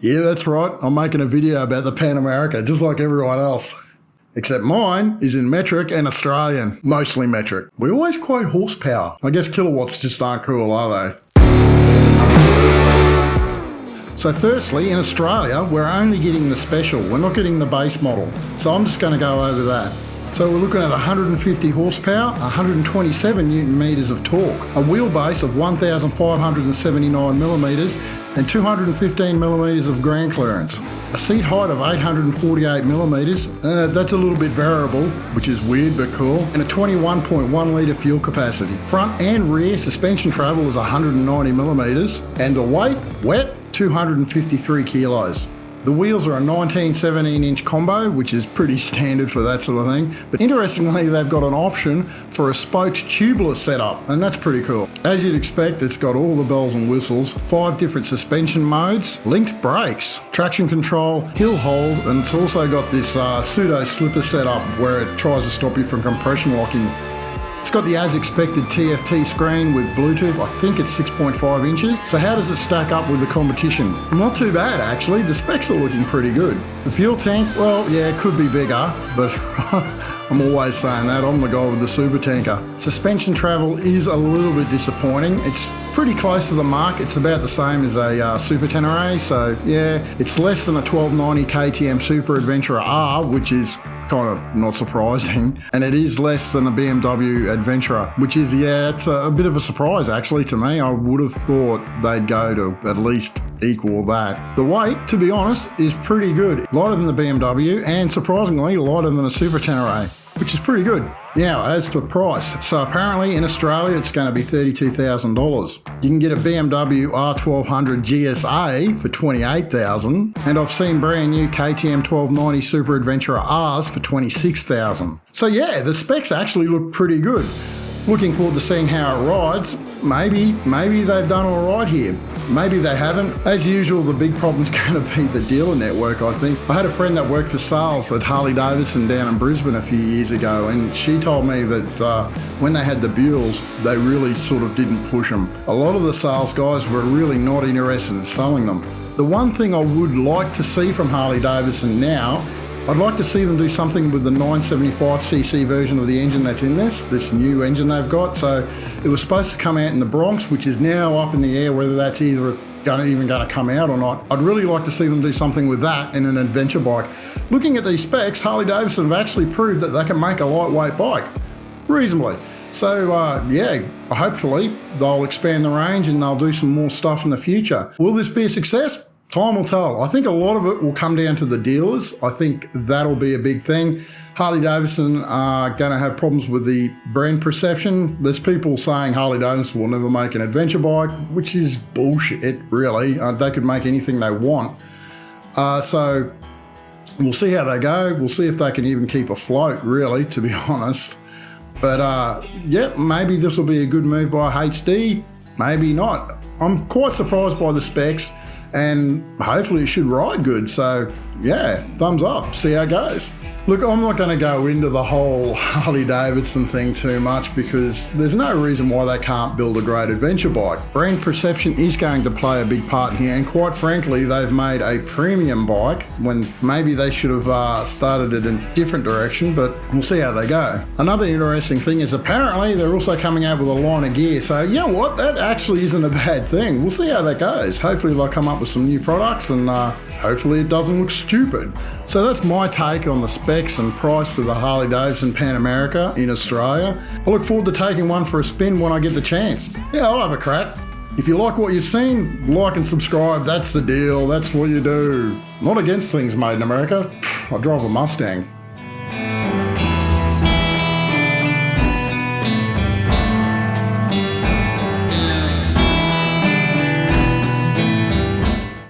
Yeah, that's right. I'm making a video about the Pan America, just like everyone else. Except mine is in metric and Australian, mostly metric. We always quote horsepower. I guess kilowatts just aren't cool, are they? So firstly, in Australia, we're only getting the special. We're not getting the base model. So I'm just going to go over that. So we're looking at 150 horsepower, 127 newton meters of torque, a wheelbase of 1,579 millimeters, and 215 millimeters of ground clearance. A seat height of 848 millimeters, that's a little bit variable, which is weird but cool, and a 21.1 litre fuel capacity. Front and rear suspension travel is 190 millimeters, and the weight, wet, 253 kilos. The wheels are a 19-17-inch combo, which is pretty standard for that sort of thing. But interestingly, they've got an option for a spoked tubeless setup, and that's pretty cool. As you'd expect, it's got all the bells and whistles, 5 different suspension modes, linked brakes, traction control, hill hold, and it's also got this pseudo slipper setup where it tries to stop you from compression locking. It's got the as expected TFT screen with Bluetooth. I think it's 6.5 inches. So how does it stack up with the competition? Not too bad actually. The specs are looking pretty good. The fuel tank, well, yeah, it could be bigger, but I'm always saying that. I'm the guy with the super tanker. Suspension travel is a little bit disappointing. It's pretty close to the mark. It's about the same as a Super Tenere. So yeah, it's less than a 1290 KTM Super Adventurer R, which is kind of not surprising, and it is less than a BMW Adventurer, which is, yeah, it's a bit of a surprise actually to me. I would have thought they'd go to at least equal that. The weight, to be honest, is pretty good. Lighter than the BMW and surprisingly lighter than a Super Tenere, which is pretty good. Now, as for price, so apparently in Australia it's going to be $32,000. You can get a BMW R1200 GSA for $28,000, and I've seen brand new KTM 1290 Super Adventurer Rs for $26,000. So yeah, the specs actually look pretty good. Looking forward to seeing how it rides. Maybe they've done all right here. Maybe they haven't. As usual, the big problem's going to be the dealer network, I think. I had a friend that worked for sales at Harley Davidson down in Brisbane a few years ago, and she told me that when they had the Buells, they really sort of didn't push them. A lot of the sales guys were really not interested in selling them. The one thing I would like to see from Harley Davidson now, I'd like to see them do something with the 975cc version of the engine that's in this new engine they've got. So it was supposed to come out in the Bronx, which is now up in the air whether that's either even going to come out or not. I'd really like to see them do something with that in an adventure bike. Looking at these specs, Harley Davidson have actually proved that they can make a lightweight bike, reasonably. So yeah, hopefully they'll expand the range and they'll do some more stuff in the future. Will this be a success? Time will tell. I think a lot of it will come down to the dealers. I think that'll be a big thing. Harley Davidson are going to have problems with the brand perception. There's people saying Harley Davidson will never make an adventure bike, which is bullshit, really. They could make anything they want. So we'll see how they go. We'll see if they can even keep afloat, really, to be honest. But yeah, maybe this will be a good move by HD. Maybe not. I'm quite surprised by the specs, and hopefully it should ride good. So yeah, thumbs up, see how it goes. Look, I'm not going to go into the whole Harley Davidson thing too much because there's no reason why they can't build a great adventure bike. Brand perception is going to play a big part here, and quite frankly, they've made a premium bike when maybe they should have started it in a different direction, but we'll see how they go. Another interesting thing is apparently they're also coming out with a line of gear, so you know what, that actually isn't a bad thing. We'll see how that goes. Hopefully they'll come up with some new products, and hopefully it doesn't look stupid. So that's my take on the specs and price of the Harley Davidson Pan America in Australia. I look forward to taking one for a spin when I get the chance. Yeah, I'll have a crack. If you like what you've seen, like and subscribe. That's the deal. That's what you do. Not against things made in America. I drive a Mustang.